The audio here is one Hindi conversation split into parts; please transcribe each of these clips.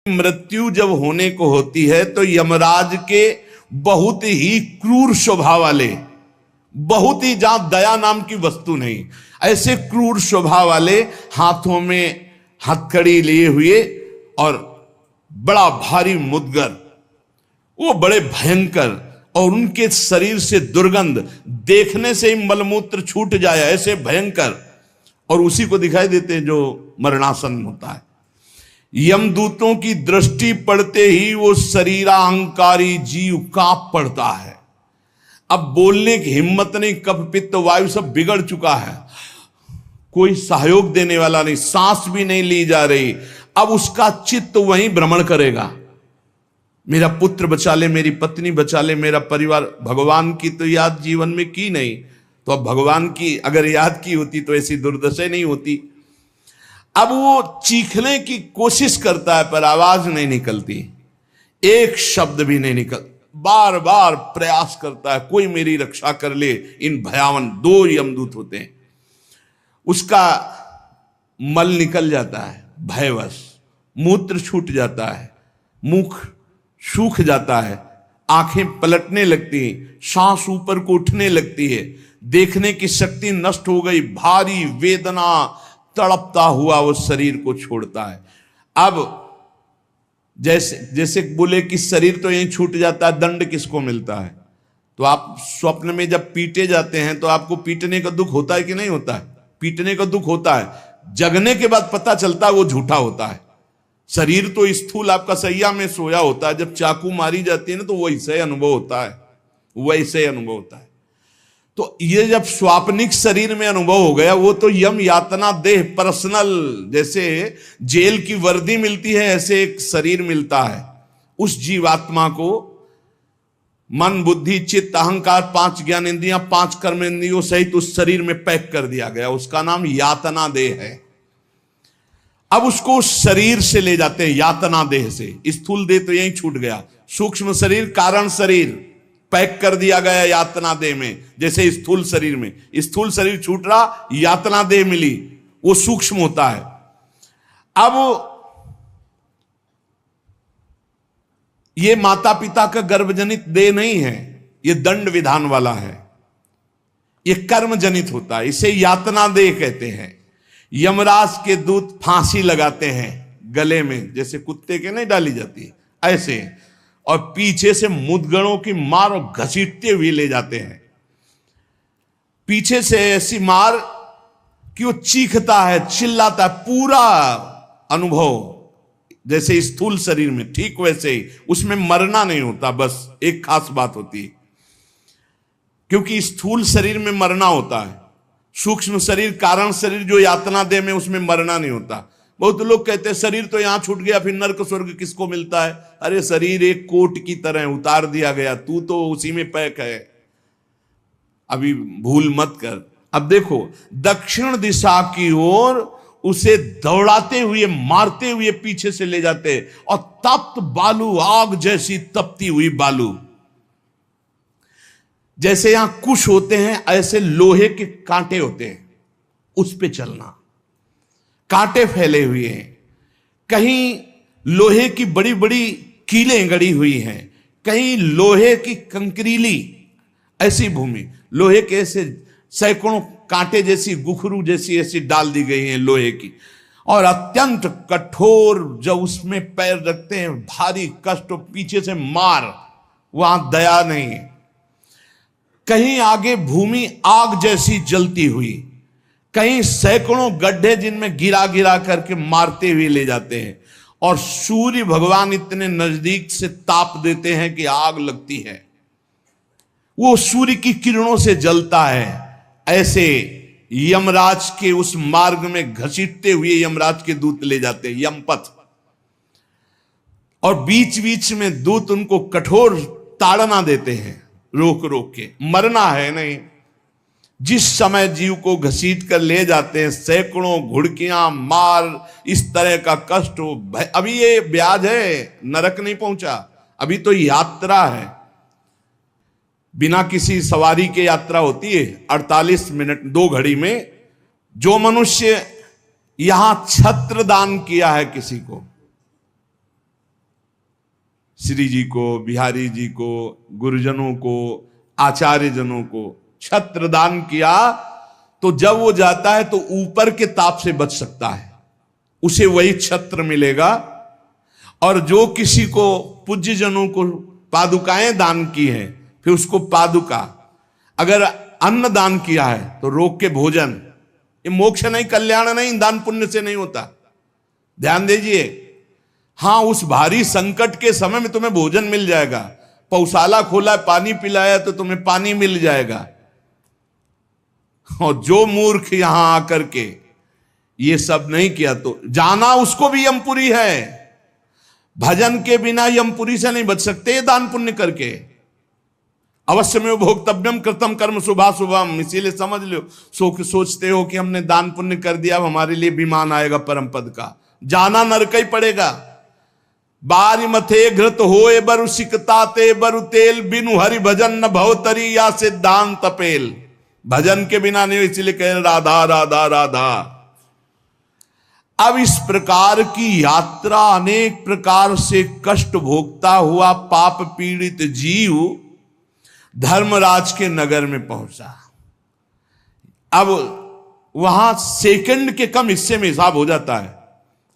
मृत्यु जब होने को होती है तो यमराज के बहुत ही क्रूर स्वभाव वाले, बहुत ही जहां दया नाम की वस्तु नहीं, ऐसे क्रूर स्वभाव वाले हाथों में हथकड़ी लिए हुए और बड़ा भारी मुदगर, वो बड़े भयंकर, और उनके शरीर से दुर्गंध, देखने से ही मलमूत्र छूट जाए ऐसे भयंकर, और उसी को दिखाई देते हैं जो मरणासन होता है। यमदूतों की दृष्टि पड़ते ही वो शरीरा अहंकारी जीव कांप पड़ता है। अब बोलने की हिम्मत नहीं, कफ पित्त वायु सब बिगड़ चुका है, कोई सहयोग देने वाला नहीं, सांस भी नहीं ली जा रही। अब उसका चित्त वहीं भ्रमण करेगा, मेरा पुत्र बचा ले, मेरी पत्नी बचा ले, मेरा परिवार। भगवान की तो याद जीवन में की नहीं, तो अब भगवान की अगर याद की होती तो ऐसी दुर्दशा नहीं होती। अब वो चीखने की कोशिश करता है पर आवाज नहीं निकलती, एक शब्द भी नहीं निकल, बार बार प्रयास करता है कोई मेरी रक्षा कर ले। इन भयावन 2 यमदूत होते हैं। उसका मल निकल जाता है भयवश, मूत्र छूट जाता है, मुख सूख जाता है, आंखें पलटने लगती हैं, सांस ऊपर को उठने लगती है, देखने की शक्ति नष्ट हो गई, भारी वेदना तड़पता हुआ वो शरीर को छोड़ता है। अब जैसे बोले कि शरीर तो यहीं छूट जाता है, दंड किसको मिलता है? तो आप स्वप्न में जब पीटे जाते हैं तो आपको पीटने का दुख होता है कि नहीं होता है? पीटने का दुख होता है, जगने के बाद पता चलता है वो झूठा होता है। शरीर तो स्थूल आपका सैया में सोया होता है, जब चाकू मारी जाती है ना तो वैसे अनुभव होता है, वैसे अनुभव होता है। तो ये जब स्वाप्निक शरीर में अनुभव हो गया, वो तो यम यातना देह पर्सनल, जैसे जेल की वर्दी मिलती है ऐसे एक शरीर मिलता है उस जीवात्मा को। मन बुद्धि चित्त अहंकार 5 ज्ञान इंद्रियां 5 कर्म इंद्रियों सहित उस शरीर में पैक कर दिया गया, उसका नाम यातना देह है। अब उसको उस शरीर से ले जाते हैं, यातना देह से। स्थूल देह तो यहीं छूट गया, सूक्ष्म शरीर कारण शरीर पैक कर दिया गया यातना देह में। जैसे स्थूल शरीर में, स्थूल शरीर छूट रहा, यातना देह मिली, वो सूक्ष्म होता है। अब ये माता पिता का गर्भजनित देह नहीं है, ये दंड विधान वाला है, ये कर्म जनित होता है, इसे यातना देह कहते हैं। यमराज के दूत फांसी लगाते हैं गले में, जैसे कुत्ते के नहीं डाली जाती ऐसे, और पीछे से मुदगणों की मार और घसीटते हुए ले जाते हैं। पीछे से ऐसी मार कि वो चीखता है, चिल्लाता है, पूरा अनुभव जैसे स्थूल शरीर में, ठीक वैसे ही उसमें मरना नहीं होता। बस एक खास बात होती है, क्योंकि स्थूल शरीर में मरना होता है, सूक्ष्म शरीर कारण शरीर जो यातना देह में, उसमें मरना नहीं होता। बहुत लोग कहते हैं शरीर तो यहां छूट गया, फिर नरक स्वर्ग किसको मिलता है? अरे शरीर एक कोट की तरह उतार दिया गया, तू तो उसी में पैक है, अभी भूल मत कर। अब देखो दक्षिण दिशा की ओर उसे दौड़ाते हुए मारते हुए पीछे से ले जाते, और तप्त बालू, आग जैसी तपती हुई बालू, जैसे यहां कुश होते हैं ऐसे लोहे के कांटे होते हैं, उस पे चलना, कांटे फैले हुए हैं, कहीं लोहे की बड़ी बड़ी कीलें गड़ी हुई हैं, कहीं लोहे की कंकरीली ऐसी भूमि, लोहे के ऐसे सैकड़ों कांटे जैसी, गुखरू जैसी ऐसी डाल दी गई हैं लोहे की, और अत्यंत कठोर, जब उसमें पैर रखते हैं भारी कष्ट, पीछे से मार, वहां दया नहीं है। कहीं आगे भूमि आग जैसी जलती हुई, कहीं सैकड़ों गड्ढे जिनमें गिरा गिरा करके मारते हुए ले जाते हैं, और सूर्य भगवान इतने नजदीक से ताप देते हैं कि आग लगती है, वो सूर्य की किरणों से जलता है। ऐसे यमराज के उस मार्ग में घसीटते हुए यमराज के दूत ले जाते हैं, यमपथ, और बीच बीच में दूत उनको कठोर ताड़ना देते हैं, रोक रोक के, मरना है नहीं। जिस समय जीव को घसीट कर ले जाते हैं, सैकड़ों घुड़कियां मार, इस तरह का कष्ट हो, अभी ये ब्याज है, नरक नहीं पहुंचा, अभी तो यात्रा है। बिना किसी सवारी के यात्रा होती है 48 मिनट 2 घड़ी में। जो मनुष्य यहां छत्र दान किया है किसी को, श्री जी को, बिहारी जी को, गुरुजनों को, आचार्य जनों को छत्र दान किया, तो जब वो जाता है तो ऊपर के ताप से बच सकता है, उसे वही छत्र मिलेगा। और जो किसी को पूज्य जनों को पादुकाएं दान की हैं, फिर उसको पादुका, अगर अन्न दान किया है तो रोग के भोजन, ये मोक्ष नहीं, कल्याण नहीं, दान पुण्य से नहीं होता, ध्यान दीजिए। हां, उस भारी संकट के समय में तुम्हें भोजन मिल जाएगा, पौशाला खोला, पानी पिलाया तो तुम्हें पानी मिल जाएगा। और जो मूर्ख यहां आकर के ये सब नहीं किया तो जाना उसको भी यमपुरी है। भजन के बिना यमपुरी से नहीं बच सकते, दान पुण्य करके। अवश्य में भोक्तव्यम कृतम कर्म शुभाशुभम, इसीलिए समझ लो, सोचते हो कि हमने दान पुण्य कर दिया, अब हमारे लिए विमान आएगा परम पद का, जाना नरक ही पड़ेगा। बारी मथे घृत होए बरु सिकता ते बरु तेल, बिनु हरि भजन न भवतरी या सिद्धांत तपेल। भजन के बिना नहीं, इसलिए कह राधा राधा राधा। अब इस प्रकार की यात्रा, अनेक प्रकार से कष्ट भोगता हुआ पाप पीड़ित जीव धर्मराज के नगर में पहुंचा। अब वहां सेकंड के कम हिस्से में हिसाब हो जाता है।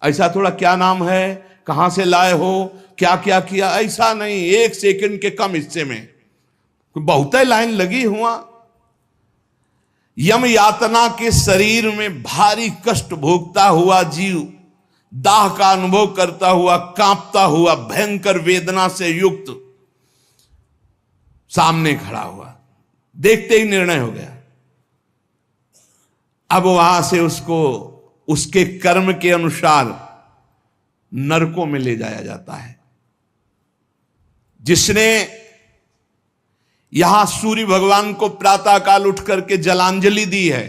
ऐसा थोड़ा क्या नाम है, कहां से लाए हो, क्या क्या किया, ऐसा नहीं, एक सेकंड के कम हिस्से में बहुत लाइन लगी हुआ। यम यातना के शरीर में भारी कष्ट भोगता हुआ जीव, दाह का अनुभव करता हुआ, कांपता हुआ, भयंकर वेदना से युक्त सामने खड़ा हुआ। देखते ही निर्णय हो गया। अब वहां से उसको उसके कर्म के अनुसार नरकों में ले जाया जाता है। जिसने यहां सूर्य भगवान को प्रातः काल उठ करके जलांजलि दी है,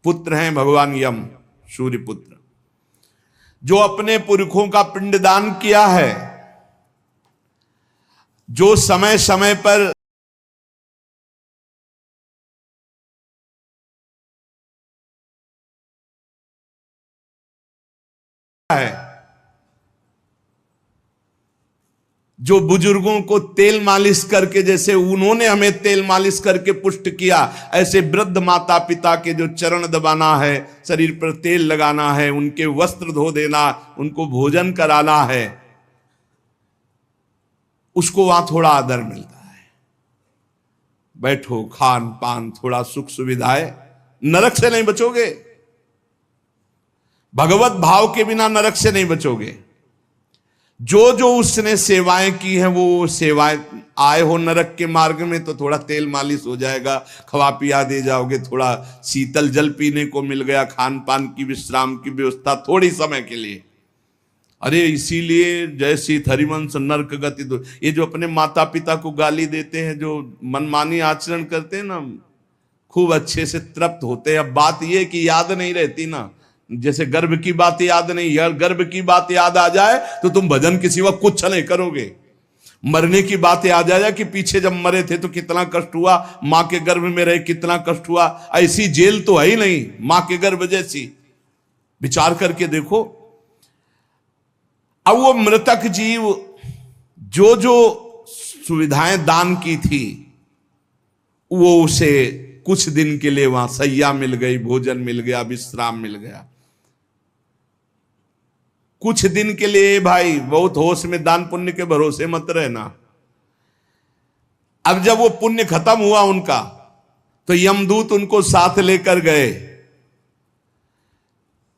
पुत्र हैं भगवान यम, सूर्य पुत्र, जो अपने पुरखों का पिंडदान किया है, जो समय समय पर है, जो बुजुर्गों को तेल मालिश करके, जैसे उन्होंने हमें तेल मालिश करके पुष्ट किया, ऐसे वृद्ध माता पिता के जो चरण दबाना है, शरीर पर तेल लगाना है, उनके वस्त्र धो देना, उनको भोजन कराना है, उसको वहां थोड़ा आदर मिलता है। बैठो, खान पान, थोड़ा सुख सुविधाएं, नरक से नहीं बचोगे। भगवत भाव के बिना नरक से नहीं बचोगे। जो जो उसने सेवाएं की हैं, वो सेवाएं, आए हो नरक के मार्ग में तो थोड़ा तेल मालिश हो जाएगा, खवा पिया दे जाओगे, थोड़ा शीतल जल पीने को मिल गया, खान पान की विश्राम की व्यवस्था थोड़ी समय के लिए। अरे इसीलिए जय सीत हरिवंश नरक गति दो, ये जो अपने माता पिता को गाली देते हैं, जो मनमानी आचरण करते हैं ना, खूब अच्छे से तृप्त होते हैं। अब बात ये कि याद नहीं रहती ना, जैसे गर्भ की बात याद नहीं, यार गर्भ की बात याद आ जाए तो तुम भजन के सिवा कुछ नहीं करोगे। मरने की बात याद आ जाए कि पीछे जब मरे थे तो कितना कष्ट हुआ, मां के गर्भ में रहे कितना कष्ट हुआ, ऐसी जेल तो है ही नहीं मां के गर्भ जैसी। विचार करके देखो। अब वो मृतक जीव जो जो सुविधाएं दान की थी, वो उसे कुछ दिन के लिए वहां सैया मिल गई, भोजन मिल गया, विश्राम मिल गया। कुछ दिन के लिए भाई, बहुत होश में, दान पुण्य के भरोसे मत रहना। अब जब वो पुण्य खत्म हुआ उनका, तो यमदूत उनको साथ लेकर गए।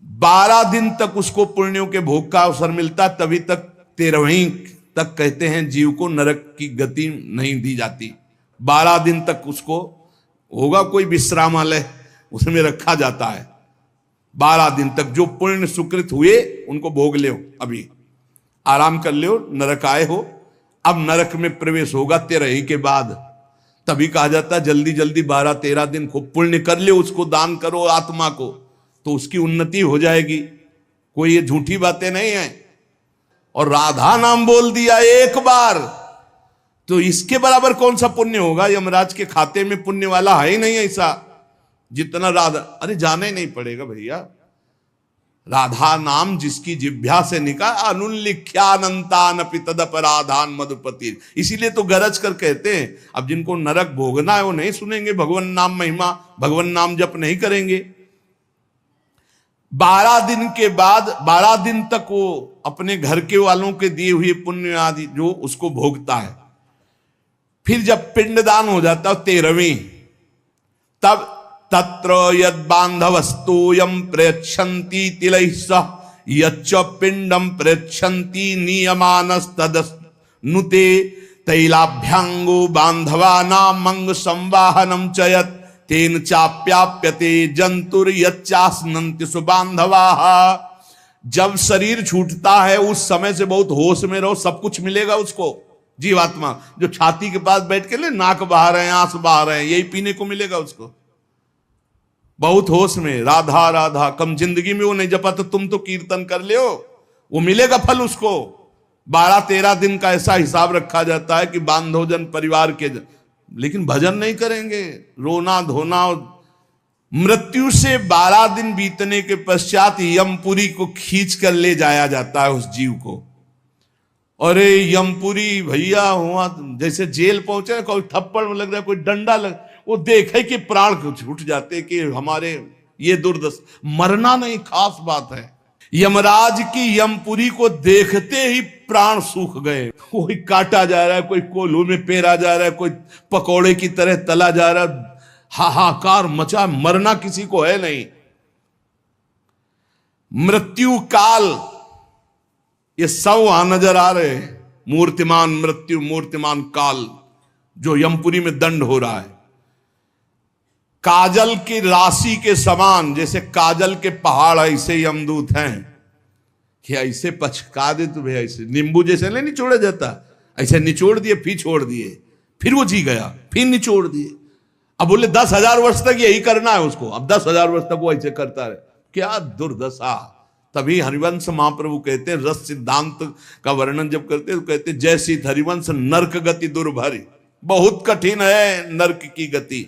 12 दिन तक उसको पुण्यों के भोग का अवसर मिलता, तभी तक 13वीं तक कहते हैं जीव को नरक की गति नहीं दी जाती। 12 दिन तक उसको होगा कोई विश्रामालय, उसमें रखा जाता है। 12 दिन तक जो पुण्य सुकृत हुए उनको भोग लो, अभी आराम कर लो, नरक आए हो। अब नरक में प्रवेश होगा 13 के बाद। तभी कहा जाता है जल्दी जल्दी 12-13 दिन खूब पुण्य कर ले, उसको दान करो आत्मा को, तो उसकी उन्नति हो जाएगी। कोई ये झूठी बातें नहीं है। और राधा नाम बोल दिया एक बार तो इसके बराबर कौन सा पुण्य होगा। यमराज के खाते में पुण्य वाला है ही नहीं ऐसा जितना राधा। अरे जाना ही नहीं पड़ेगा भैया, राधा नाम जिसकी जिह्वा से निकाल अनुल्लिख्यानंतानपि तदपराधान मधुपति। इसीलिए तो गरज कर कहते हैं, अब जिनको नरक भोगना है वो नहीं सुनेंगे भगवान नाम महिमा, भगवान नाम जप नहीं करेंगे। 12 दिन के बाद 12 दिन तक वो अपने घर के वालों के दिए हुए पुण्य आदि जो उसको भोगता है। फिर जब पिंडदान हो जाता है 13वीं, तब तत्र यद बांधवस्तोयम प्रयच्छन्ति तिलैः सह यच्च पिंडम प्रयच्छन्ति नियमानस्तदनुते तैलाभ्यांगो बांधवानां मंग संवाहनम च यत् तेन चाप्याप्यते जंतुर यच्चास्नन्ति सुबांधवाः। जब शरीर छूटता है उस समय से बहुत होश में रहो, सब कुछ मिलेगा उसको। जीवात्मा जो छाती के पास बैठ के ले नाक बहा रहे हैं, आंस बहा रहे हैं, यही पीने को मिलेगा उसको। बहुत होश में राधा राधा, कम जिंदगी में वो नहीं जपा तो तुम तो कीर्तन कर ले, वो मिलेगा फल उसको। 12-13 दिन का ऐसा हिसाब रखा जाता है कि बांधोजन परिवार के लेकिन भजन नहीं करेंगे, रोना धोना। मृत्यु से 12 दिन बीतने के पश्चात यमपुरी को खींच कर ले जाया जाता है उस जीव को। अरे यमपुरी भैया हुआ जैसे जेल पहुंचे, कोई थप्पड़ लग रहा है, कोई डंडा लग, वो देखे कि प्राण छूट जाते कि हमारे ये दुर्दशा। मरना नहीं खास बात है, यमराज की यमपुरी को देखते ही प्राण सूख गए। कोई काटा जा रहा है, कोई कोल्हू में पेरा जा रहा है, कोई पकौड़े की तरह तला जा रहा है, हाहाकार मचा। मरना किसी को है नहीं। मृत्यु काल ये सब वहां नजर आ रहे हैं। मूर्तिमान मृत्यु, मूर्तिमान काल जो यमपुरी में दंड हो रहा है। काजल की राशि के समान, जैसे काजल के पहाड़ ऐसे यमदूत हैं कि ऐसे पचका दे तो भैया, ऐसे नींबू जैसे नहीं निचोड़ा जाता, ऐसे निचोड़ दिए, फिर छोड़ दिए, फिर वो जी गया, फिर निचोड़ दिए। अब बोले 10,000 वर्ष तक यही करना है उसको। अब 10,000 वर्ष तक वो ऐसे करता रहे, क्या दुर्दशा। तभी हरिवंश महाप्रभु कहते हैं, रस सिद्धांत का वर्णन जब करते हैं तो कहते हैं, जैसी हरिवंश नरक गति दुर्भरी, बहुत कठिन है नरक की गति।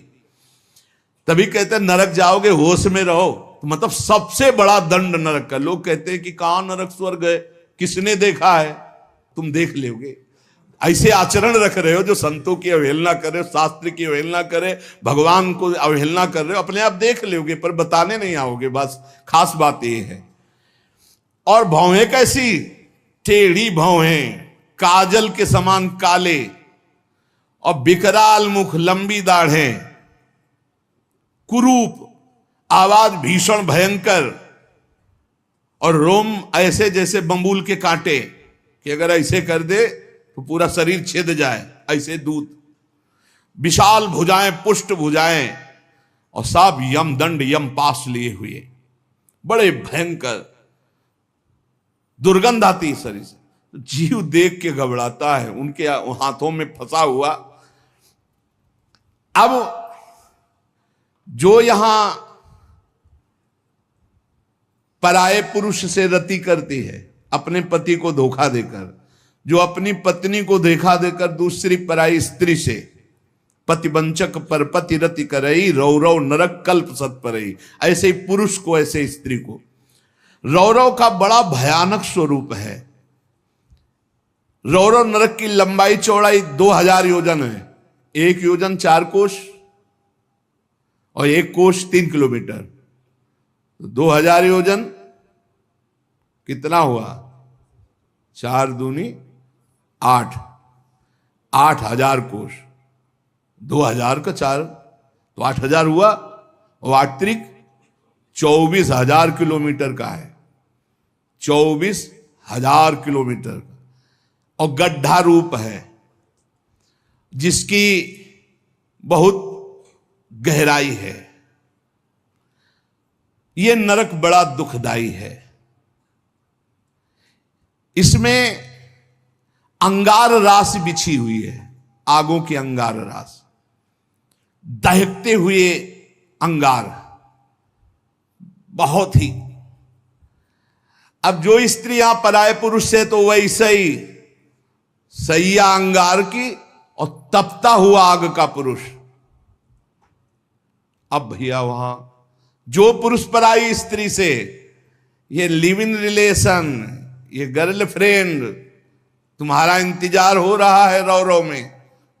तभी कहते हैं नरक जाओगे होश में रहो, तो मतलब सबसे बड़ा दंड नरक का। लोग कहते हैं कि कहां नरक स्वर्ग है, किसने देखा है, तुम देख लोगे। ऐसे आचरण रख रहे हो जो संतों की अवहेलना कर रहे हो, शास्त्र की अवहेलना करे, भगवान को अवहेलना कर रहे हो, अपने आप देख लोगे पर बताने नहीं आओगे। बस खास बात ये है। और भौहें कैसी, टेढ़ी भौहें, काजल के समान काले, और विकराल मुख, लंबी दाढ़ें, कुरूप, आवाज भीषण भयंकर, और रोम ऐसे जैसे बंबूल के कांटे कि अगर ऐसे कर दे तो पूरा शरीर छेद जाए, ऐसे दूत। विशाल भुजाएं, पुष्ट भुजाएं, और सब यम दंड यम पास लिए हुए, बड़े भयंकर। दुर्गंध आती शरीर से, जीव देख के घबराता है, उनके हाथों में फंसा हुआ। अब जो यहां पराये पुरुष से रति करती है, अपने पति को धोखा देकर, जो अपनी पत्नी को धोखा देकर दूसरी पराई स्त्री से, पतिवंचक पर पति रति करई, रौरव नरक कल्प सत परई। ऐसे ही पुरुष को, ऐसे स्त्री को। रौरव का बड़ा भयानक स्वरूप है। रौरव नरक की लंबाई चौड़ाई 2000 योजन है। 1 योजन 4 कोश और 1 कोश 3 किलोमीटर, 2000 योजन कितना हुआ, 4 दूनी 8, 8000 कोश, 2000 का 4 तो 8000 हुआ, और 8 त्रिक 24,000 किलोमीटर का है। 24,000 किलोमीटर का, और गड्ढा रूप है जिसकी बहुत गहराई है। यह नरक बड़ा दुखदाई है। इसमें अंगार रास बिछी हुई है, आगों की अंगार रास, दहकते हुए अंगार, बहुत ही। अब जो स्त्रियां पराये पुरुष से तो वैसे ही सैया अंगार की और तपता हुआ आग का पुरुष। अब भैया वहां जो पुरुष पराई स्त्री से ये लिव इन रिलेशन, ये गर्लफ्रेंड, तुम्हारा इंतजार हो रहा है रो रो में,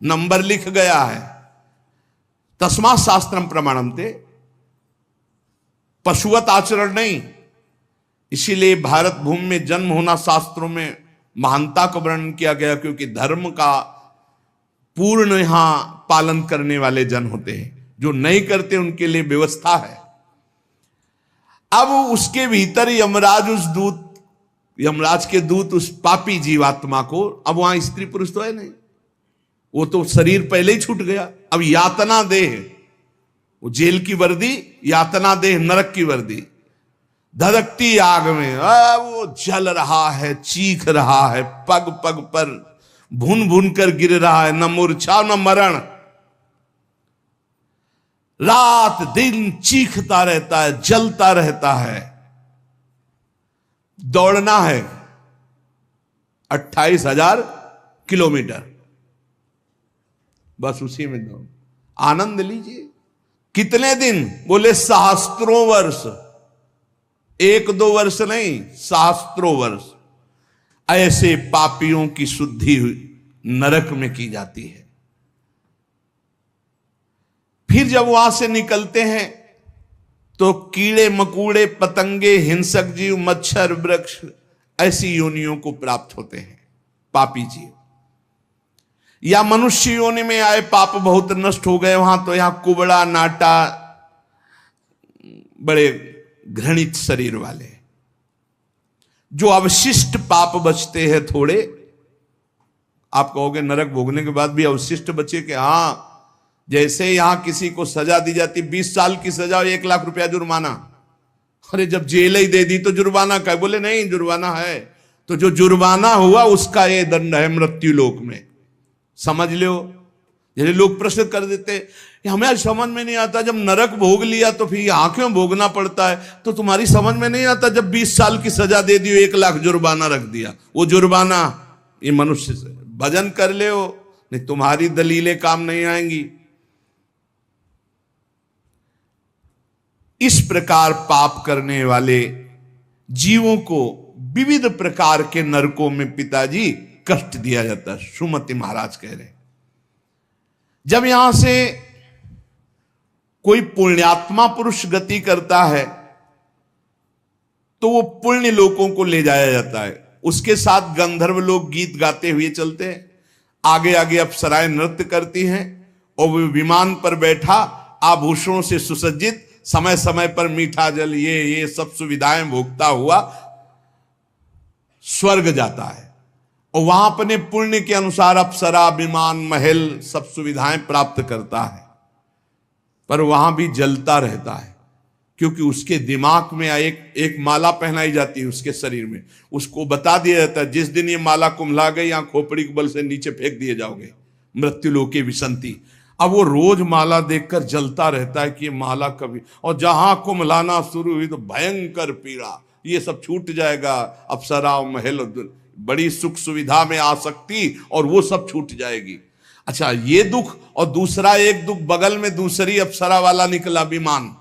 नंबर लिख गया है। तस्मात् शास्त्रम प्रमाणन्ते, पशुवत आचरण नहीं। इसीलिए भारत भूमि में जन्म होना शास्त्रों में महानता का वर्णन किया गया, क्योंकि धर्म का पूर्ण यहां पालन करने वाले जन होते हैं, जो नहीं करते उनके लिए व्यवस्था है। अब उसके भीतर यमराज के दूत उस पापी जीवात्मा को, अब वहां स्त्री पुरुष तो है नहीं, वो तो शरीर पहले ही छूट गया, अब यातना देह, वो जेल की वर्दी, यातना देह नरक की वर्दी, धधकती आग में वो जल रहा है, चीख रहा है, पग पग पर भून भून कर गिर रहा है, न मूर्छा न मरण, रात दिन चीखता रहता है, जलता रहता है। दौड़ना है 28,000 किलोमीटर, बस उसी में दौड़, आनंद लीजिए। कितने दिन? बोले सहस्त्रों वर्ष, 1-2 वर्ष नहीं, सहस्त्रों वर्ष। ऐसे पापियों की शुद्धि नरक में की जाती है। फिर जब वहां से निकलते हैं तो कीड़े मकोड़े, पतंगे, हिंसक जीव, मच्छर, वृक्ष, ऐसी योनियों को प्राप्त होते हैं पापी जीव। या मनुष्य योनि में आए, पाप बहुत नष्ट हो गए वहां, तो यहां कुबड़ा, नाटा, बड़े घृणित शरीर वाले, जो अवशिष्ट पाप बचते हैं थोड़े। आप कहोगे नरक भोगने के बाद भी अवशिष्ट बचे? कि हां, जैसे यहां किसी को सजा दी जाती, 20 साल की सजा और 1 लाख रुपया जुर्माना। अरे जब जेल ही दे दी तो जुर्माना का? बोले नहीं, जुर्माना है। तो जो जुर्माना हुआ उसका ये दंड है मृत्यु लोक में, समझ लो। जैसे लोग प्रश्न कर देते, हमें समझ में नहीं आता, जब नरक भोग लिया तो फिर यहां क्यों भोगना पड़ता है? तो तुम्हारी समझ में नहीं आता, जब 20 साल की सजा दे दी, 1 लाख जुर्माना रख दिया, वो जुर्माना ये मनुष्य से भजन कर ले हो, नहीं तुम्हारी दलीलें काम नहीं आएंगी। इस प्रकार पाप करने वाले जीवों को विविध प्रकार के नरकों में पिताजी कष्ट दिया जाता है। सुमति महाराज कह रहे, जब यहां से कोई पुण्यात्मा पुरुष गति करता है तो वो पुण्य लोकों को ले जाया जाता है, उसके साथ गंधर्व लोग गीत गाते हुए चलते हैं, आगे आगे अप्सराएं नृत्य करती हैं, और वो विमान पर बैठा आभूषणों से सुसज्जित, समय समय पर मीठा जल, ये सब सुविधाएं भोगता हुआ स्वर्ग जाता है, और वहां अपने पुण्य के अनुसार अप्सरा, विमान, महल, सब सुविधाएं प्राप्त करता है। पर वहां भी जलता रहता है, क्योंकि उसके दिमाग में एक माला पहनाई जाती है उसके शरीर में, उसको बता दिया जाता है जिस दिन ये माला कुम्हला गई, यहां खोपड़ी के बल से नीचे फेंक दिए जाओगे, मृत्यु लोके विसंति। अब वो रोज माला देखकर जलता रहता है कि ये माला कभी, और जहां कुम्हलाना शुरू हुई तो भयंकर पीड़ा, ये सब छूट जाएगा, अप्सरा और महल, बड़ी सुख सुविधा में आ सकती, और वो सब छूट जाएगी। अच्छा, ये दुख, और दूसरा एक दुख बगल में दूसरी अप्सरा वाला निकला विमान,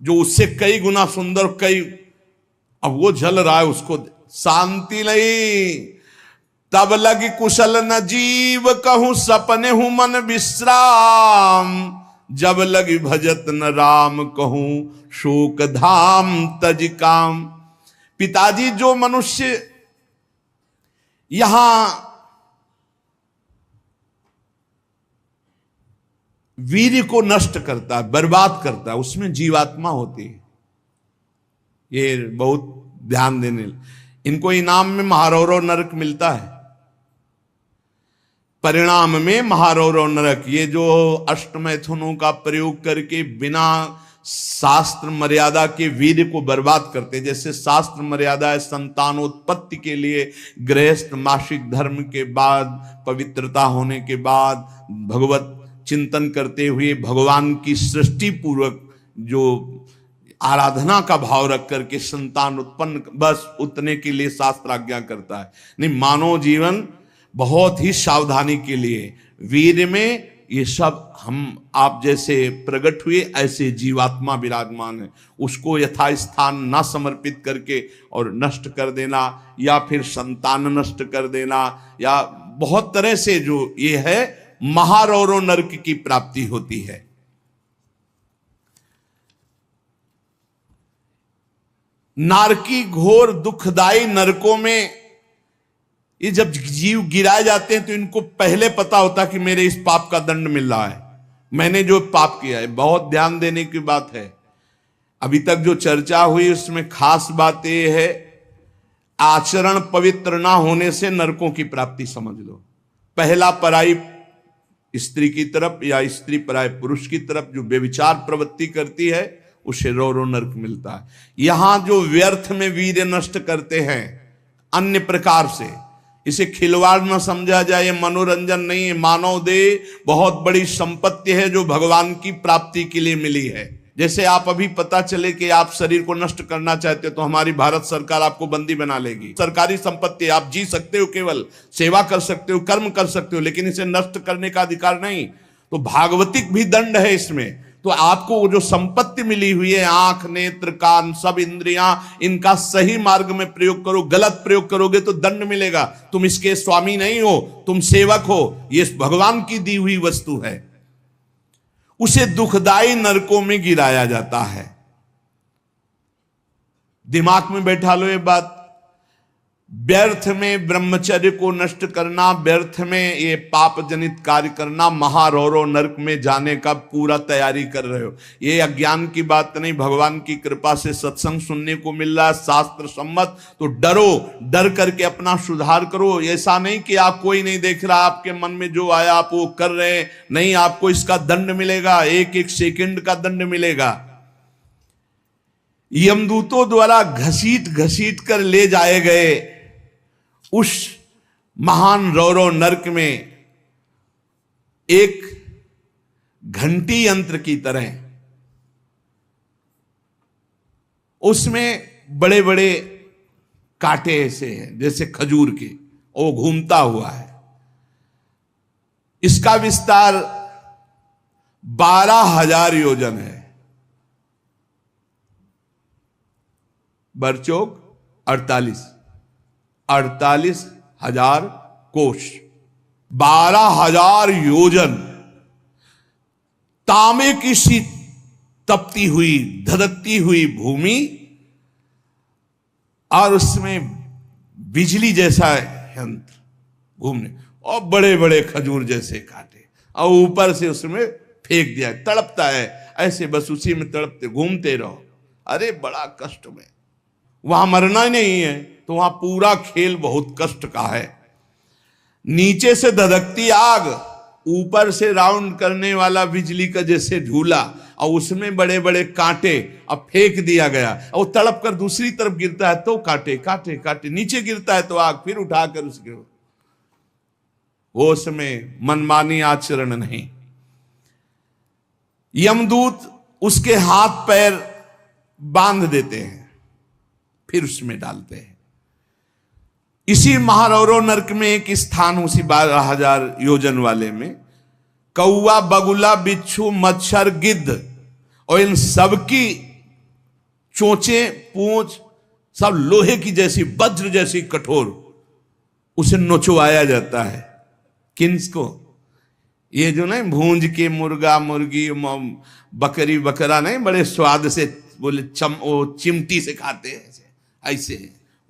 जो उससे कई गुना सुंदर, कई, अब वो जल रहा है, उसको शांति नहीं। तब लगी कुशल न जीव कहूं, सपने हूं मन विश्राम, जब लगी भजत न राम कहूं, शोक धाम तज काम। पिताजी, जो मनुष्य यहां वीर्य को नष्ट करता है, बर्बाद करता है, उसमें जीवात्मा होती है। ये बहुत ध्यान देने, इनको इनाम में महारौरव नरक मिलता है, परिणाम में महारौरव नरक। ये जो अष्टमैथुनों का प्रयोग करके बिना शास्त्र मर्यादा के वीर्य को बर्बाद करते, जैसे शास्त्र मर्यादा है संतानोत्पत्ति के लिए, गृहस्थ मासिक धर्म के बाद, पवित्रता होने के बाद, भगवत चिंतन करते हुए भगवान की सृष्टि पूर्वक जो आराधना का भाव रख करके संतान उत्पन्न, बस उतने के लिए शास्त्र आज्ञा करता है। नहीं, मानव जीवन बहुत ही सावधानी के लिए वीर्य में ये सब हम आप जैसे प्रकट हुए ऐसे जीवात्मा विराजमान है, उसको यथास्थान ना समर्पित करके और नष्ट कर देना, या फिर संतान नष्ट कर देना, या बहुत तरह से जो ये है महारौरो नरक की प्राप्ति होती है। नारकी घोर दुखदाई नरकों में ये जब जीव गिराए जाते हैं तो इनको पहले पता होता कि मेरे इस पाप का दंड मिल रहा है, मैंने जो पाप किया है। बहुत ध्यान देने की बात है, अभी तक जो चर्चा हुई उसमें खास बात यह है, आचरण पवित्र ना होने से नरकों की प्राप्ति समझ लो। पहला पराई स्त्री की तरफ या स्त्री पराय पुरुष की तरफ जो व्यभिचार प्रवृत्ति करती है उसे रौरो नरक मिलता है। यहां जो व्यर्थ में वीर्य नष्ट करते हैं अन्य प्रकार से, इसे खिलवाड़ न समझा जाए, ये मनोरंजन नहीं है। मानव देह बहुत बड़ी संपत्ति है जो भगवान की प्राप्ति के लिए मिली है। जैसे आप अभी पता चले कि आप शरीर को नष्ट करना चाहते हो तो हमारी भारत सरकार आपको बंदी बना लेगी। सरकारी संपत्ति, आप जी सकते हो, केवल सेवा कर सकते हो, कर्म कर सकते हो, लेकिन इसे नष्ट करने का अधिकार नहीं। तो भागवतिक भी दंड है इसमें। तो आपको जो संपत्ति मिली हुई है, आंख, नेत्र, कान, सब इंद्रियां, इनका सही मार्ग में प्रयोग करो। गलत प्रयोग करोगे तो दंड मिलेगा। तुम इसके स्वामी नहीं हो, तुम सेवक हो। ये भगवान की दी हुई वस्तु है, उसे दुखदाई नरकों में गिराया जाता है। दिमाग में बैठा लो ये बात। व्यर्थ में ब्रह्मचर्य को नष्ट करना, व्यर्थ में ये पाप जनित कार्य करना, महारौरो नरक में जाने का पूरा तैयारी कर रहे हो। ये अज्ञान की बात नहीं, भगवान की कृपा से सत्संग सुनने को मिल रहा है, शास्त्र सम्मत। तो डरो, डर करके अपना सुधार करो। ऐसा नहीं कि आप कोई नहीं देख रहा, आपके मन में जो आया आप वो कर रहे हैं, नहीं, आपको इसका दंड मिलेगा, एक एक सेकंड का दंड मिलेगा। यमदूतों द्वारा घसीट घसीट कर ले जाए गए उस महान रौरो नरक में एक घंटी यंत्र की तरह उसमें बड़े बड़े कांटे ऐसे हैं जैसे खजूर के, वो घूमता हुआ है। इसका विस्तार 12,000 योजन है। बरचौक 48,000 कोष, 12,000 योजन। तांबे की सी तपती हुई, धधकती हुई भूमि, और उसमें बिजली जैसा यंत्र घूमने, और बड़े बड़े खजूर जैसे कांटे, और ऊपर से उसमें फेंक दिया, तड़पता है ऐसे, बस उसी में तड़पते घूमते रहो। अरे बड़ा कष्ट में, वहां मरना ही नहीं है, तो वहां पूरा खेल बहुत कष्ट का है। नीचे से धधकती आग, ऊपर से राउंड करने वाला बिजली का जैसे झूला, और उसमें बड़े बड़े कांटे, अब फेंक दिया गया, और तड़प कर दूसरी तरफ गिरता है तो कांटे कांटे कांटे, नीचे गिरता है तो आग, फिर उठाकर उसके होश में मनमानी आचरण नहीं। यमदूत उसके हाथ पैर बांध देते हैं, फिर उसमें डालते हैं। इसी महारौरो नरक में एक स्थान, उसी 12,000 योजन वाले में, कौआ, बगुला, बिच्छू, मच्छर, गिद्ध, और इन सबकी चोंचे, पूंछ सब लोहे की जैसी, वज्र जैसी कठोर, उसे नोचवाया जाता है। किसको? ये जो नहीं भूंज के मुर्गा मुर्गी बकरी बकरा नहीं, बड़े स्वाद से बोले चिमटी से खाते हैं ऐसे,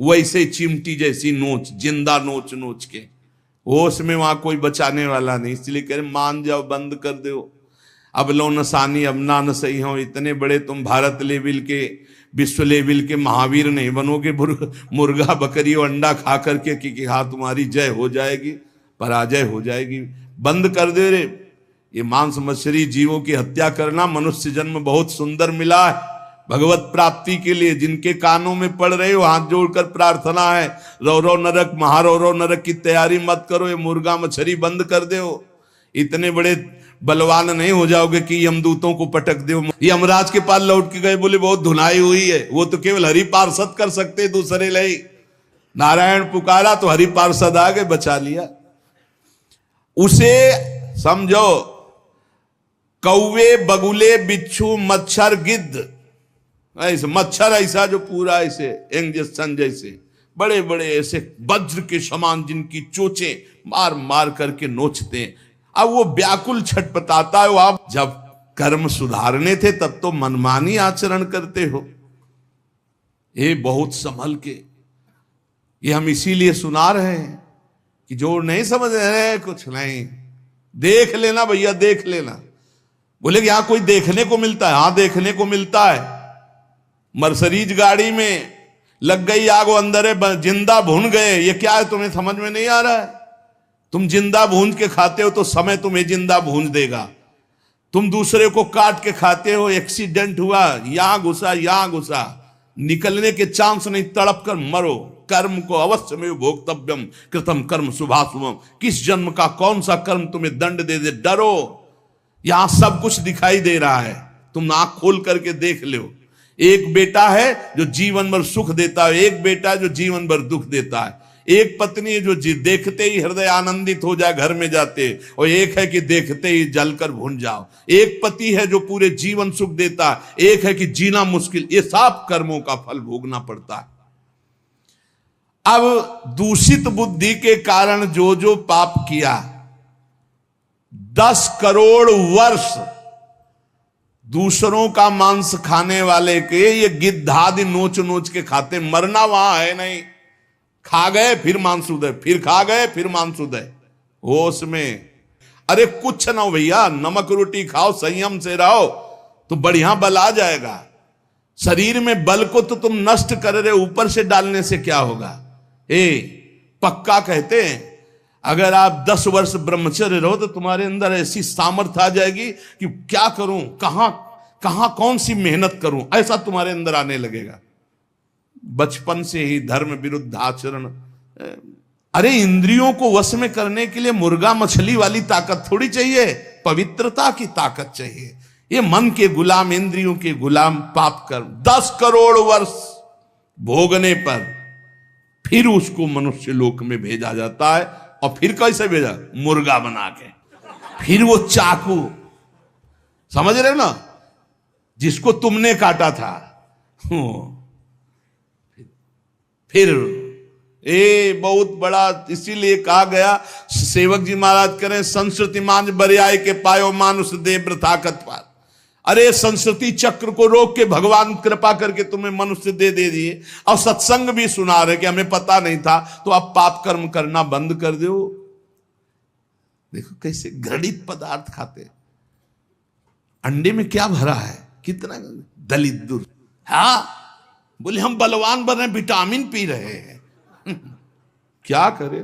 वैसे चिमटी जैसी नोच, जिंदा नोच नोच के, होश में वहां कोई बचाने वाला नहीं। इसलिए कह रहे मान जाओ, बंद कर दो, अब लो नसानी, अब ना न सही हो। इतने बड़े तुम भारत लेवल के, विश्व लेवल के महावीर नहीं बनोगे मुर्गा बकरी और अंडा खा करके कि हाँ तुम्हारी जय हो जाएगी, पराजय हो जाएगी। बंद कर दे रे। ये मांस मछली जीवों की हत्या करना, मनुष्य जन्म बहुत सुंदर मिला है भगवत प्राप्ति के लिए। जिनके कानों में पड़ रहे हो, हाथ जोड़कर प्रार्थना है, रौरो नरक, महारौरो नरक की तैयारी मत करो, ये मुर्गा मछली बंद कर दो। इतने बड़े बलवान नहीं हो जाओगे कि यमदूतों को पटक दो। यमराज के पास लौट के गए, बोले बहुत धुनाई हुई है। वो तो केवल हरि पार्षद कर सकते, दूसरे ले। नारायण पुकारा तो हरि पार्षद आ गए, बचा लिया। उसे समझो कौवे, बगुले, बिच्छू, मच्छर, गिद्ध, ऐसे मच्छर ऐसा जो पूरा ऐसे इंजेक्शन जैसे बड़े बड़े ऐसे वज्र के समान जिनकी चोंचें मार मार करके नोचते हैं। अब वो व्याकुल छटपटाता है, आप जब कर्म सुधारने थे तब तो मनमानी आचरण करते हो। ये बहुत संभल के, ये हम इसीलिए सुना रहे हैं कि जो नहीं समझ रहे कुछ नहीं, देख लेना भैया, देख लेना। बोले कि यहां कोई देखने को मिलता है? हाँ देखने को मिलता है। मर्सरीज गाड़ी में लग गई आग, वो अंदर है, जिंदा भून गए। ये क्या है तुम्हें समझ में नहीं आ रहा है? तुम जिंदा भून के खाते हो तो समय तुम्हें जिंदा भून देगा। तुम दूसरे को काट के खाते हो, एक्सीडेंट हुआ, यहां घुसा यहां घुसा, निकलने के चांस नहीं, तड़प कर मरो। कर्म को अवश्य में भोक्तव्यम कृतम कर्म शुभाशुभम। किस जन्म का कौन सा कर्म तुम्हें दंड दे दे, डरो। यहां सब कुछ दिखाई दे रहा है, तुम आंख खोल करके देख लो। एक बेटा है जो जीवन भर सुख देता है, एक बेटा है जो जीवन भर दुख देता है। एक पत्नी है जो देखते ही हृदय आनंदित हो जाए घर में जाते, और एक है कि देखते ही जलकर भून जाओ। एक पति है जो पूरे जीवन सुख देता है, एक है कि जीना मुश्किल। ये सब कर्मों का फल भोगना पड़ता है। अब दूषित बुद्धि के कारण जो जो पाप किया, 10 करोड़ वर्ष दूसरों का मांस खाने वाले के ये गिद्धादि नोच नोच के खाते, मरना वहां है नहीं। खा गए फिर मांस उदय, फिर खा गए फिर मांस उदय, होश में। अरे कुछ ना हो भैया, नमक रोटी खाओ, संयम से रहो तो बढ़िया बल आ जाएगा। शरीर में बल को तो तुम नष्ट कर रहे, ऊपर से डालने से क्या होगा? पक्का कहते हैं अगर आप 10 वर्ष ब्रह्मचर्य रहो तो तुम्हारे अंदर ऐसी सामर्थ्य आ जाएगी कि क्या करूं, कहां कहां कौन सी मेहनत करूं, ऐसा तुम्हारे अंदर आने लगेगा। बचपन से ही धर्म विरुद्ध आचरण। अरे इंद्रियों को वश में करने के लिए मुर्गा मछली वाली ताकत थोड़ी चाहिए, पवित्रता की ताकत चाहिए। ये मन के गुलाम, इंद्रियों के गुलाम पाप कर्म 10 करोड़ वर्ष भोगने पर फिर उसको मनुष्य लोक में भेजा जाता है। और फिर कैसे भेजा? मुर्गा बना के। फिर वो चाकू, समझ रहे हो ना, जिसको तुमने काटा था, फिर बहुत बड़ा, इसीलिए कहा गया, सेवक जी महाराज करें संस्कृति मांझ बरियाई के पायो मानुष दे वृथाकत पार। अरे संस्कृति चक्र को रोक के भगवान कृपा करके तुम्हें मनुष्य दे दिए। और सत्संग भी सुना रहे कि हमें पता नहीं था, तो आप पाप कर्म करना बंद कर दो। देखो कैसे घृणित पदार्थ खाते। अंडे में क्या भरा है, कितना दलित दूर। हाँ बोले हम बलवान बन रहे, विटामिन पी रहे हैं। क्या करें?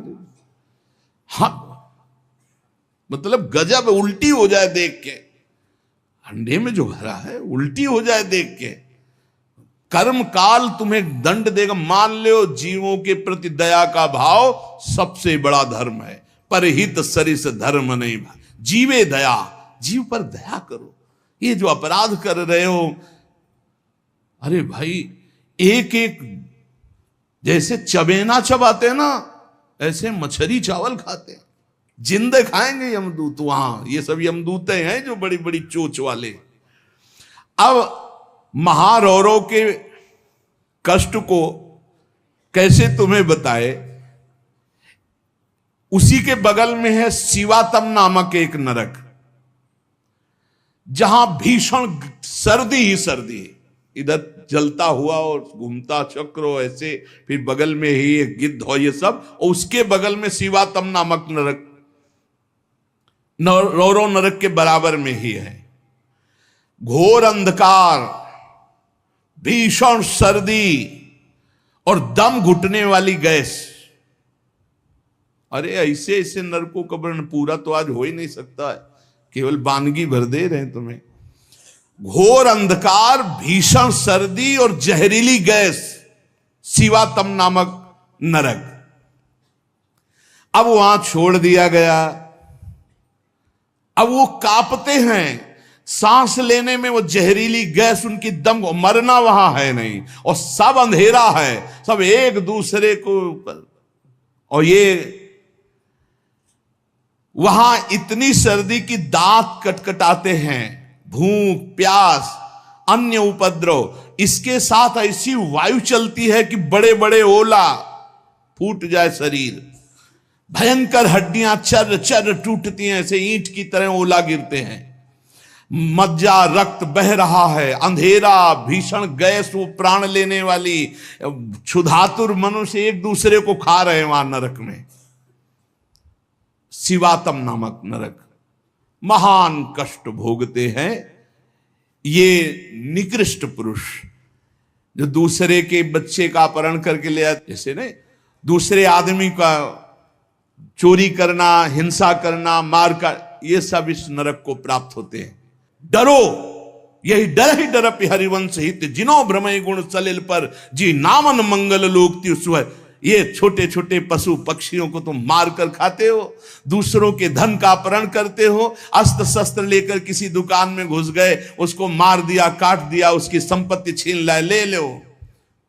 हाँ मतलब गजब, उल्टी हो जाए देख के। अंडे में जो भरा है उल्टी हो जाए देख के। कर्म काल तुम्हें दंड देगा। मान लो जीवों के प्रति दया का भाव सबसे बड़ा धर्म है। परहित सरिस धर्म नहीं, जीवे दया, जीव पर दया करो। ये जो अपराध कर रहे हो, अरे भाई एक एक जैसे चबेना चबाते ना, ऐसे मछली चावल खाते हैं। जिंदे खाएंगे यमदूत वहां। ये सब यमदूते हैं जो बड़ी बड़ी चोच वाले। अब महारौरों के कष्ट को कैसे तुम्हें बताए। उसी के बगल में है शिवातम नामक एक नरक, जहां भीषण सर्दी ही सर्दी, इधर जलता हुआ और घूमता चक्र हो ऐसे, फिर बगल में ही एक गिद्ध हो, ये सब। और उसके बगल में शिवातम नामक नरक, रौरव नरक के बराबर में ही है। घोर अंधकार, भीषण सर्दी और दम घुटने वाली गैस। अरे ऐसे ऐसे नरकों का वर्णन पूरा तो आज हो ही नहीं सकता है, केवल वानगी भर दे रहे हैं तुम्हें। घोर अंधकार, भीषण सर्दी और जहरीली गैस, शिवातम नामक नरक। अब वहां छोड़ दिया गया। अब वो कांपते हैं, सांस लेने में वो जहरीली गैस उनकी दम को, मरना वहां है नहीं, और सब अंधेरा है, सब एक दूसरे को। और ये वहां इतनी सर्दी की दांत कटकटाते हैं, भूख प्यास अन्य उपद्रव, इसके साथ ऐसी वायु चलती है कि बड़े बड़े ओला, फूट जाए शरीर, भयंकर हड्डियां चर चर टूटती हैं, ऐसे ईंट की तरह ओला गिरते हैं, मज्जा रक्त बह रहा है, अंधेरा भीषण गैस, वो प्राण लेने वाली, क्षुधातुर मनुष्य एक दूसरे को खा रहे हैं वहां नरक में, शिवातम नामक नरक, महान कष्ट भोगते हैं ये निकृष्ट पुरुष जो दूसरे के बच्चे का अपहरण करके ले आते, जैसे ने दूसरे आदमी का चोरी करना, हिंसा करना, मार का, ये सब इस नरक को प्राप्त होते हैं। डरो, यही डर ही डरप हरिवंश हित, जिनो भ्रमय गुण सलिल पर, जी नामन मंगल लोक त्युस्व। ये छोटे छोटे पशु पक्षियों को तुम मार कर खाते हो, दूसरों के धन का अपहरण करते हो, अस्त्र शस्त्र लेकर किसी दुकान में घुस गए, उसको मार दिया, काट दिया, उसकी संपत्ति छीन लाए, ले लो,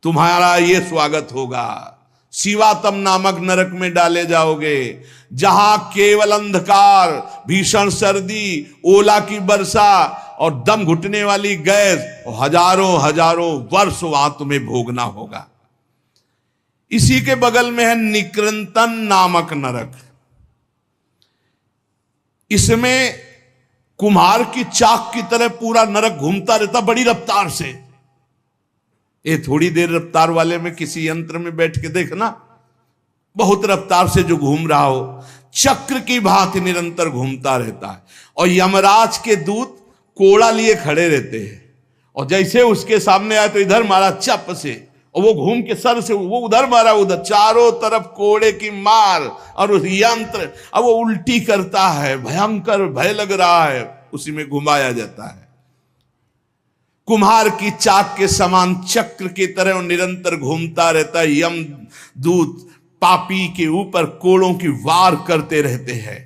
तुम्हारा ये स्वागत होगा। शिवातम नामक नरक में डाले जाओगे, जहां केवल अंधकार, भीषण सर्दी, ओला की वर्षा और दम घुटने वाली गैस, हजारों हजारों वर्ष वहां तुम्हें भोगना होगा। इसी के बगल में है निकृंतन नामक नरक। इसमें कुम्हार की चाक की तरह पूरा नरक घूमता रहता बड़ी रफ्तार से। ये थोड़ी देर रफ्तार वाले में किसी यंत्र में बैठ के देखना, बहुत रफ्तार से जो घूम रहा हो, चक्र की भांति निरंतर घूमता रहता है। और यमराज के दूत कोड़ा लिए खड़े रहते हैं, और जैसे उसके सामने आए तो इधर मारा चप से, और वो घूम के सर से वो उधर मारा, उधर, चारों तरफ कोड़े की मार, और उस यंत्र अब वो उल्टी करता है, भयंकर भय लग रहा है, उसी में घुमाया जाता है। कुम्हार की चाक के समान चक्र की तरह निरंतर घूमता रहता है। यम दूत पापी के ऊपर कोड़ों की वार करते रहते हैं,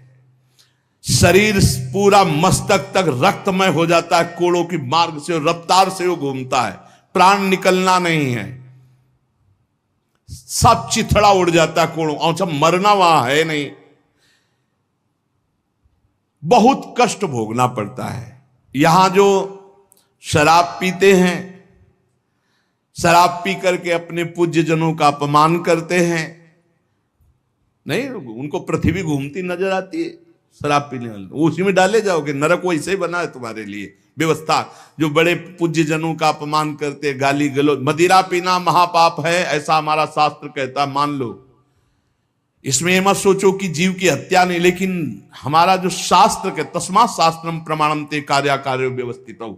शरीर पूरा मस्तक तक रक्तमय हो जाता है कोड़ों की मार्ग से, रफ्तार से वो घूमता है, प्राण निकलना नहीं है, सब चिथड़ा उड़ जाता है कोड़ों, और सब मरना वहां है नहीं, बहुत कष्ट भोगना पड़ता है। यहां जो शराब पीते हैं, शराब पी करके अपने पूज्य जनों का अपमान करते हैं, नहीं, उनको पृथ्वी घूमती नजर आती है शराब पीने वाले, उसी में डाले जाओगे, नरक वैसे ही बना है तुम्हारे लिए व्यवस्था। जो बड़े पूज्य जनों का अपमान करते, गाली गलौज, मदिरा पीना महापाप है, ऐसा हमारा शास्त्र कहता, मान लो, इसमें ये मत सोचो कि जीव की हत्या नहीं, लेकिन हमारा जो शास्त्र के तस्मात् शास्त्रम प्रमाणम ते कार्याकार्यो व्यवस्थित हो,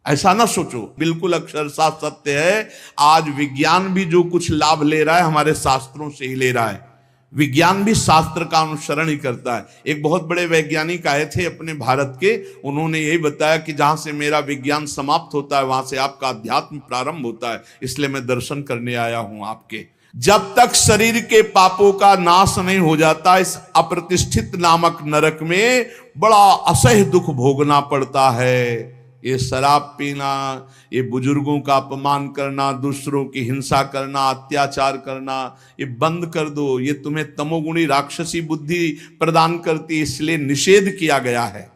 ऐसा ना सोचो, बिल्कुल अक्षरशः सत्य है। आज विज्ञान भी जो कुछ लाभ ले रहा है हमारे शास्त्रों से ही ले रहा है, विज्ञान भी शास्त्र का अनुसरण ही करता है। एक बहुत बड़े वैज्ञानिक आए थे अपने भारत के, उन्होंने यही बताया कि जहां से मेरा विज्ञान समाप्त होता है वहां से आपका अध्यात्म प्रारंभ होता है, इसलिए मैं दर्शन करने आया हूं आपके। जब तक शरीर के पापों का नाश नहीं हो जाता, इस अप्रतिष्ठित नामक नरक में बड़ा असह्य दुख भोगना पड़ता है। ये शराब पीना, ये बुजुर्गों का अपमान करना, दूसरों की हिंसा करना, अत्याचार करना, ये बंद कर दो, ये तुम्हें तमोगुणी राक्षसी बुद्धि प्रदान करती, इसलिए निषेध किया गया है।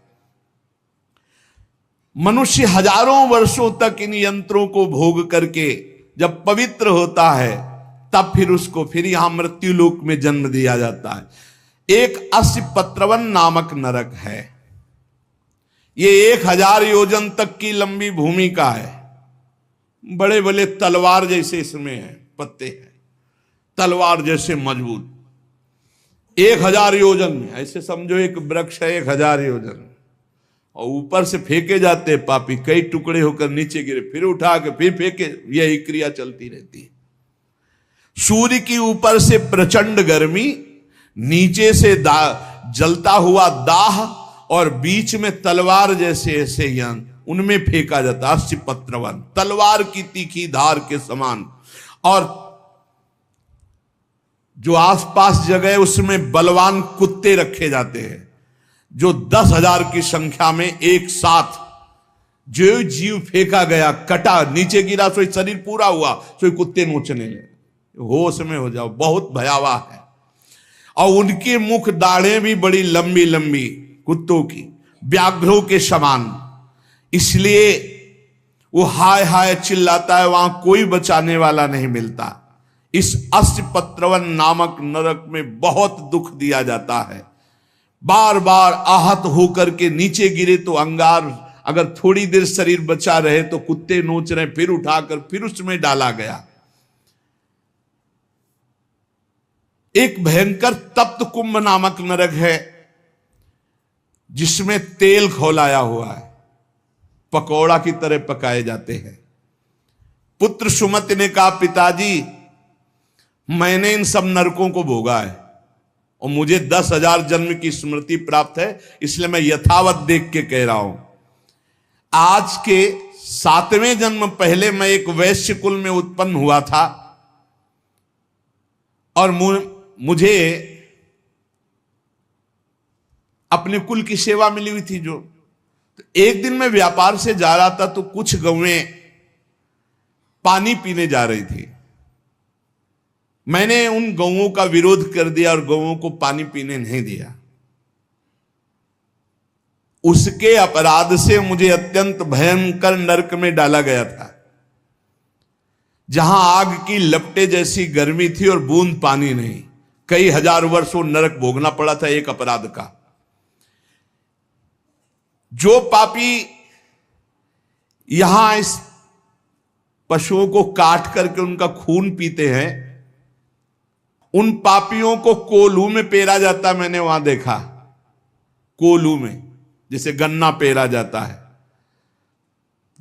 मनुष्य हजारों वर्षों तक इन यंत्रों को भोग करके जब पवित्र होता है, तब फिर उसको फिर यहां मृत्यु लोक में जन्म दिया जाता है। एक अस्पत्रवन नामक नरक है, ये 1000 योजन तक की लंबी भूमि का है, बड़े बड़े तलवार जैसे इसमें है, पत्ते हैं तलवार जैसे मजबूत, 1000 योजन में, ऐसे समझो एक वृक्ष है 1000 योजन, और ऊपर से फेंके जाते हैं पापी, कई टुकड़े होकर नीचे गिरे, फिर उठा के फिर फेंके, यही क्रिया चलती रहती है। सूर्य की ऊपर से प्रचंड गर्मी, नीचे से जलता हुआ दाह, और बीच में तलवार जैसे ऐसे यंत्र, उनमें फेंका जाता, अस्पत्रवन, तलवार की तीखी धार के समान। और जो आसपास जगह है उसमें बलवान कुत्ते रखे जाते हैं, जो 10,000 की संख्या में एक साथ, जो जीव फेंका गया, कटा, नीचे गिरा, सोई शरीर पूरा हुआ, सोई कुत्ते नोचने लगे, होश में हो जाओ, बहुत भयावह है। और उनके मुख दाढ़ें भी बड़ी लंबी लंबी, कुत्तों की, व्याघ्रों के समान। इसलिए वो हाय हाय चिल्लाता है, वहां कोई बचाने वाला नहीं मिलता। इस अष्टपत्रवन नामक नरक में बहुत दुख दिया जाता है। बार बार आहत होकर के नीचे गिरे तो अंगार, अगर थोड़ी देर शरीर बचा रहे तो कुत्ते नोच रहे, फिर उठाकर फिर उसमें डाला गया। एक भयंकर तप्त कुंभ नामक नरक है, जिसमें तेल खौलाया हुआ है, पकौड़ा की तरह पकाए जाते हैं। पुत्र सुमति ने कहा, पिताजी मैंने इन सब नरकों को भोगा है और मुझे 10,000 जन्म की स्मृति प्राप्त है, इसलिए मैं यथावत देख के कह रहा हूं। आज के 7वें जन्म पहले मैं एक वैश्य कुल में उत्पन्न हुआ था और मुझे अपने कुल की सेवा मिली हुई थी। जो तो एक दिन मैं व्यापार से जा रहा था तो कुछ गौएं पानी पीने जा रही थी। मैंने उन गौओं का विरोध कर दिया और गौओं को पानी पीने नहीं दिया। उसके अपराध से मुझे अत्यंत भयंकर नरक में डाला गया था, जहां आग की लपटे जैसी गर्मी थी और बूंद पानी नहीं। कई हजार वर्षों नरक भोगना पड़ा था एक अपराध का। जो पापी यहां इस पशुओं को काट करके उनका खून पीते हैं, उन पापियों को कोल्हू में पेरा जाता। मैंने वहां देखा, कोल्हू में जैसे गन्ना पेरा जाता है,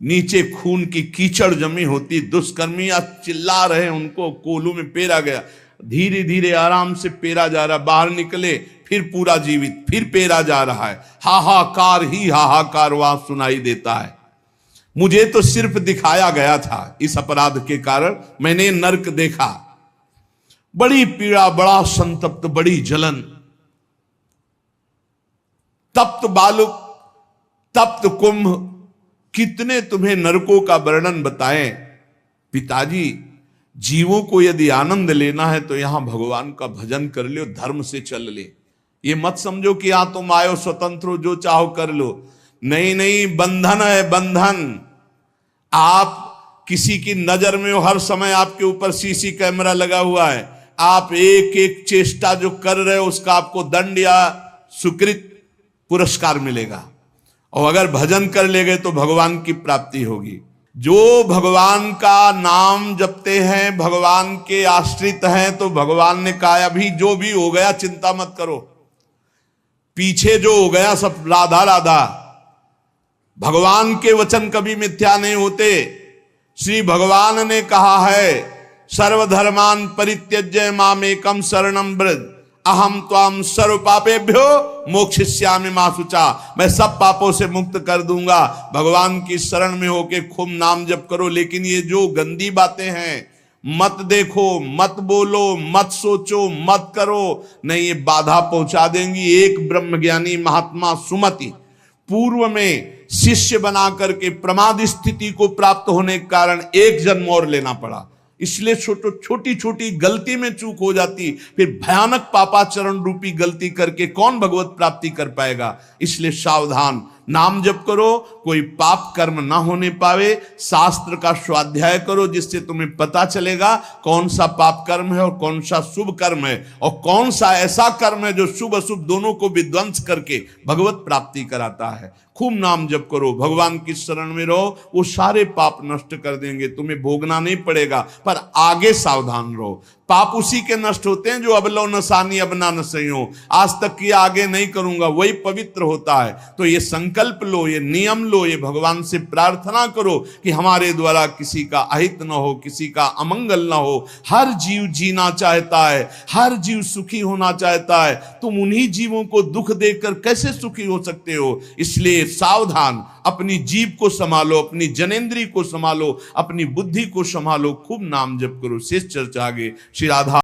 नीचे खून की कीचड़ जमी होती, दुष्कर्मी चिल्ला रहे, उनको कोल्हू में पेरा गया। धीरे धीरे आराम से पेरा जा रहा, बाहर निकले फिर पूरा जीवित, फिर पेरा जा रहा है। हाहाकार ही हाहाकार वहां सुनाई देता है। मुझे तो सिर्फ दिखाया गया था, इस अपराध के कारण मैंने नरक देखा। बड़ी पीड़ा, बड़ा संतप्त, बड़ी जलन। तप्त बालुक, तप्त कुंभ, कितने तुम्हें नरकों का वर्णन बताएं। पिताजी, जीवों को यदि आनंद लेना है तो यहां भगवान का भजन कर लो, धर्म से चल ले। ये मत समझो कि यहां तुम आयो स्वतंत्र हो, जो चाहो कर लो। नहीं नहीं, बंधन है बंधन। आप किसी की नजर में हो, हर समय आपके ऊपर सीसी कैमरा लगा हुआ है। आप एक एक चेष्टा जो कर रहे हो उसका आपको दंड या सुकृत पुरस्कार मिलेगा। और अगर भजन कर ले गए तो भगवान की प्राप्ति होगी। जो भगवान का नाम जपते हैं, भगवान के आश्रित हैं, तो भगवान ने कहा अभी जो भी हो गया चिंता मत करो, पीछे जो हो गया सब राधा राधा। भगवान के वचन कभी मिथ्या नहीं होते। श्री भगवान ने कहा है, सर्वधर्मान परित्यज्य मामेकम शरणम व्रज अहम त्वाम सर्व पापेभ्यो मोक्षयिष्यामि मा शुचा। मैं सब पापों से मुक्त कर दूंगा। भगवान की शरण में होके खूब नाम जप करो। लेकिन ये जो गंदी बातें हैं, मत देखो, मत बोलो, मत सोचो, मत करो, नहीं, ये बाधा पहुंचा देंगी। एक ब्रह्मज्ञानी महात्मा सुमति पूर्व में शिष्य बना करके प्रमाद स्थिति को प्राप्त होने के कारण एक जन्म और लेना पड़ा। इसलिए छोटी छोटी गलती में चूक हो जाती, फिर भयानक पापाचरण रूपी गलती करके कौन भगवत प्राप्ति कर पाएगा। इसलिए सावधान, नाम जप करो, कोई पाप कर्म ना होने पावे। शास्त्र का स्वाध्याय करो, जिससे तुम्हें पता चलेगा कौन सा पाप कर्म है और कौन सा शुभ कर्म है, और कौन सा ऐसा कर्म है जो शुभ अशुभ दोनों को विध्वंस करके भगवत प्राप्ति कराता है। खूब नाम जप करो, भगवान की शरण में रहो, वो सारे पाप नष्ट कर देंगे। तुम्हें भोगना नहीं पड़ेगा, पर आगे सावधान रहो। पाप उसी के नष्ट होते हैं जो अब लो नसानी अब ना नसइयो, आज तक किया आगे नहीं करूंगा, वही पवित्र होता है। तो ये संकल्प लो, ये नियम लो, ये भगवान से प्रार्थना करो कि हमारे द्वारा किसी का अहित न हो, किसी का अमंगल न हो। हर जीव जीना चाहता है, हर जीव सुखी होना चाहता है। तुम उन्हीं जीवों को दुख देकर कैसे सुखी हो सकते हो। इसलिए सावधान, अपनी जीव को संभालो, अपनी जनेंद्री को संभालो, अपनी बुद्धि को संभालो, खूब नाम जप करो। शेष चर्चा आगे। श्री राधा